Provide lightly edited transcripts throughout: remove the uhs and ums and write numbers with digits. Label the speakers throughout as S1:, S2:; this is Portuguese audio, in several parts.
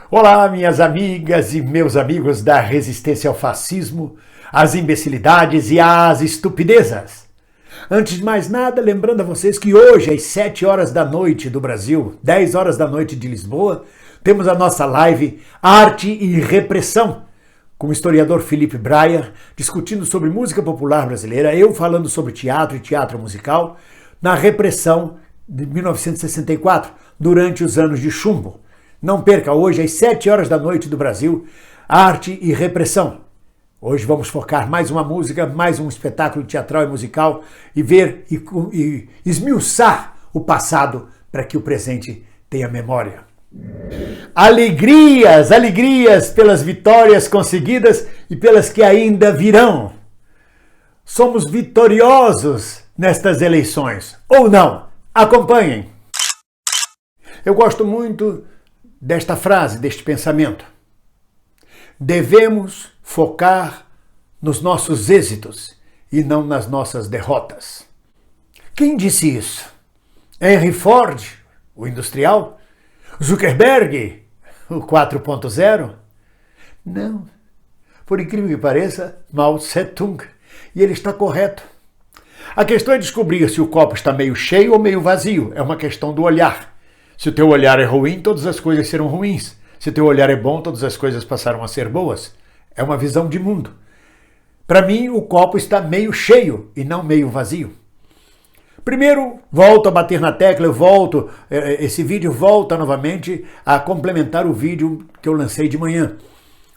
S1: Olá, minhas amigas e meus amigos da resistência ao fascismo, às imbecilidades e às estupidezas. Antes de mais nada, lembrando a vocês que hoje, às 7 horas da noite do Brasil, 10 horas da noite de Lisboa, temos a nossa live Arte e Repressão, com o historiador Felipe Breyer, discutindo sobre música popular brasileira, eu falando sobre teatro e teatro musical, na repressão de 1964, durante os anos de chumbo. Não perca hoje, às 7 horas da noite do Brasil, Arte e Repressão. Hoje vamos focar mais uma música, mais um espetáculo teatral e musical e ver e esmiuçar o passado para que o presente tenha memória. Alegrias, alegrias pelas vitórias conseguidas e pelas que ainda virão. Somos vitoriosos nestas eleições, ou não? Acompanhem. Eu gosto muito desta frase, deste pensamento. Devemos focar nos nossos êxitos e não nas nossas derrotas. Quem disse isso? Henry Ford, o industrial? Zuckerberg, o 4.0? Não. Por incrível que pareça, Mao Tse-tung. E ele está correto. A questão é descobrir se o copo está meio cheio ou meio vazio. É uma questão do olhar. Se o teu olhar é ruim, todas as coisas serão ruins. Se o teu olhar é bom, todas as coisas passarão a ser boas. É uma visão de mundo. Para mim, o copo está meio cheio e não meio vazio. Primeiro, volto a bater na tecla, esse vídeo volta novamente a complementar o vídeo que eu lancei de manhã.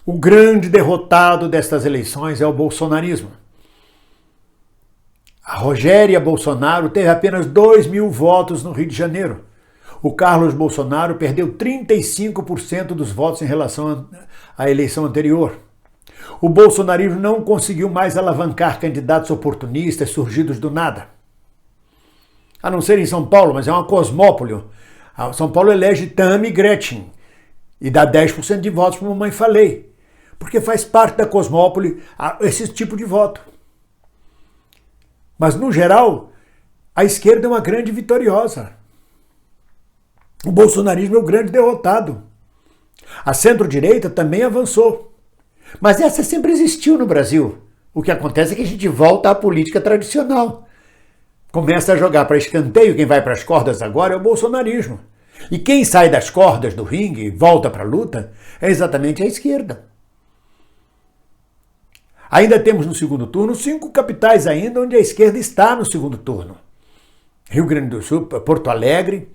S1: O grande derrotado destas eleições é o bolsonarismo. A Rogéria Bolsonaro teve apenas 2.000 votos no Rio de Janeiro. O Carlos Bolsonaro perdeu 35% dos votos em relação à eleição anterior. O bolsonarismo não conseguiu mais alavancar candidatos oportunistas surgidos do nada. A não ser em São Paulo, mas é uma cosmópole. São Paulo elege Tammy Gretchen e dá 10% de votos para a Mamãe Falei, porque faz parte da cosmópole esse tipo de voto. Mas, no geral, a esquerda é uma grande vitoriosa. O bolsonarismo é o grande derrotado. A centro-direita também avançou. Mas essa sempre existiu no Brasil. O que acontece é que a gente volta à política tradicional. Começa a jogar para escanteio, quem vai para as cordas agora é o bolsonarismo. E quem sai das cordas do ringue e volta para a luta é exatamente a esquerda. Ainda temos no segundo turno 5 capitais ainda onde a esquerda está no segundo turno. Rio Grande do Sul, Porto Alegre,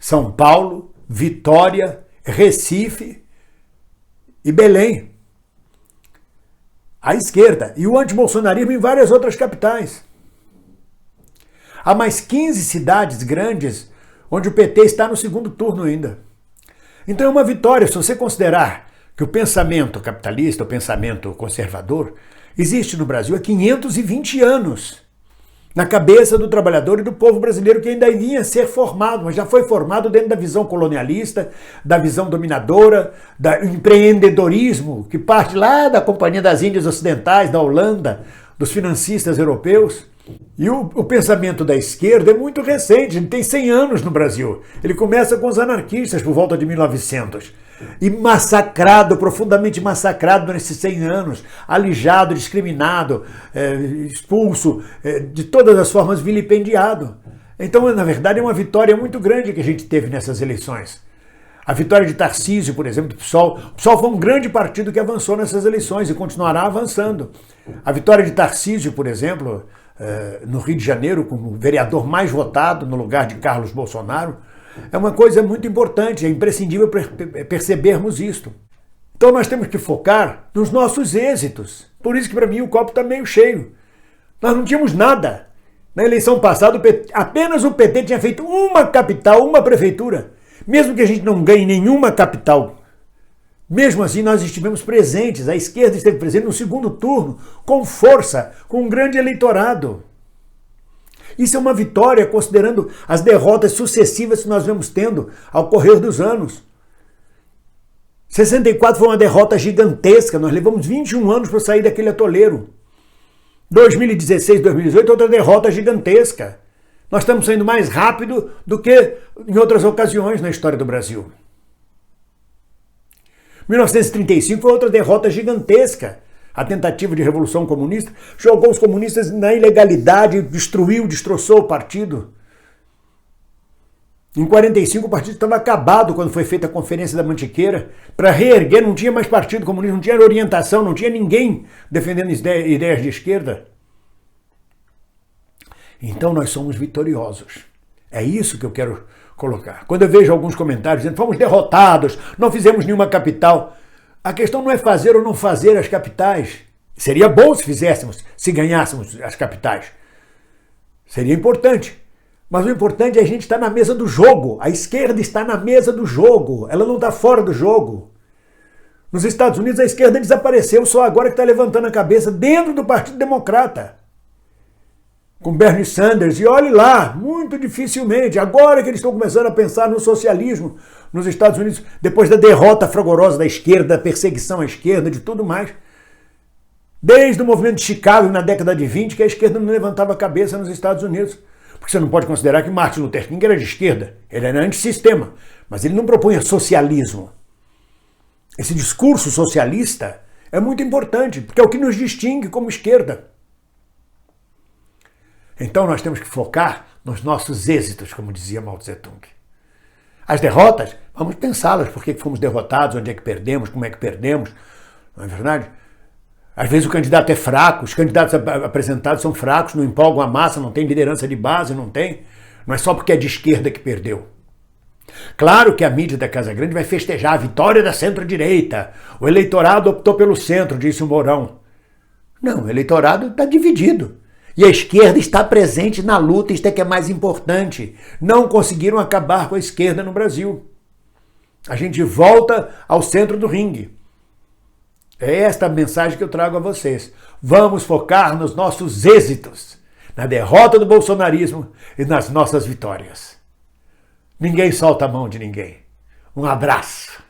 S1: São Paulo, Vitória, Recife e Belém. A esquerda e o antibolsonarismo em várias outras capitais. Há mais 15 cidades grandes onde o PT está no segundo turno ainda. Então é uma vitória se você considerar que o pensamento capitalista, o pensamento conservador, existe no Brasil há 520 anos. Na cabeça do trabalhador e do povo brasileiro que ainda vinha a ser formado, mas já foi formado dentro da visão colonialista, da visão dominadora, do empreendedorismo, que parte lá da Companhia das Índias Ocidentais, da Holanda, dos financistas europeus. E o pensamento da esquerda é muito recente, ele tem 100 anos no Brasil. Ele começa com os anarquistas por volta de 1900. E massacrado, profundamente massacrado nesses 100 anos, alijado, discriminado, expulso, de todas as formas vilipendiado. Então, na verdade, é uma vitória muito grande que a gente teve nessas eleições. A vitória de Tarcísio, por exemplo, do PSOL. O PSOL foi um grande partido que avançou nessas eleições e continuará avançando. A vitória de Tarcísio, por exemplo, no Rio de Janeiro, como vereador mais votado no lugar de Carlos Bolsonaro, é uma coisa muito importante, é imprescindível percebermos isto. Então nós temos que focar nos nossos êxitos. Por isso que para mim o copo está meio cheio. Nós não tínhamos nada. Na eleição passada, apenas o PT tinha feito uma capital, uma prefeitura. Mesmo que a gente não ganhe nenhuma capital, mesmo assim nós estivemos presentes, a esquerda esteve presente no segundo turno, com força, com um grande eleitorado. Isso é uma vitória, considerando as derrotas sucessivas que nós vemos tendo ao correr dos anos. 64 foi uma derrota gigantesca, nós levamos 21 anos para sair daquele atoleiro. 2016, 2018, outra derrota gigantesca. Nós estamos saindo mais rápido do que em outras ocasiões na história do Brasil. 1935 foi outra derrota gigantesca. A tentativa de revolução comunista jogou os comunistas na ilegalidade, destroçou o partido. Em 45 o partido estava acabado quando foi feita a Conferência da Mantiqueira. Para reerguer não tinha mais partido comunista, não tinha orientação, não tinha ninguém defendendo ideias de esquerda. Então nós somos vitoriosos. É isso que eu quero colocar. Quando eu vejo alguns comentários dizendo fomos derrotados, não fizemos nenhuma capital. A questão não é fazer ou não fazer as capitais. Seria bom se fizéssemos, se ganhássemos as capitais. Seria importante. Mas o importante é a gente estar na mesa do jogo. A esquerda está na mesa do jogo. Ela não está fora do jogo. Nos Estados Unidos a esquerda desapareceu, só agora que está levantando a cabeça dentro do Partido Democrata. Com Bernie Sanders. E olhe lá, muito dificilmente. Agora que eles estão começando a pensar no socialismo nos Estados Unidos, depois da derrota fragorosa da esquerda, da perseguição à esquerda, de tudo mais. Desde o movimento de Chicago na década de 20, que a esquerda não levantava a cabeça nos Estados Unidos. Porque você não pode considerar que Martin Luther King era de esquerda, ele era antissistema, mas ele não propunha socialismo. Esse discurso socialista é muito importante, porque é o que nos distingue como esquerda. Então nós temos que focar nos nossos êxitos, como dizia Mao Tse-tung. As derrotas, vamos pensá-las, por que fomos derrotados, onde é que perdemos, como é que perdemos, não é verdade? Às vezes o candidato é fraco, os candidatos apresentados são fracos, não empolgam a massa, não tem liderança de base, não tem. Não é só porque é de esquerda que perdeu. Claro que a mídia da Casa Grande vai festejar a vitória da centro-direita. O eleitorado optou pelo centro, disse o Mourão. Não, o eleitorado está dividido. E a esquerda está presente na luta, isto é que é mais importante. Não conseguiram acabar com a esquerda no Brasil. A gente volta ao centro do ringue. É esta a mensagem que eu trago a vocês. Vamos focar nos nossos êxitos, na derrota do bolsonarismo e nas nossas vitórias. Ninguém solta a mão de ninguém. Um abraço.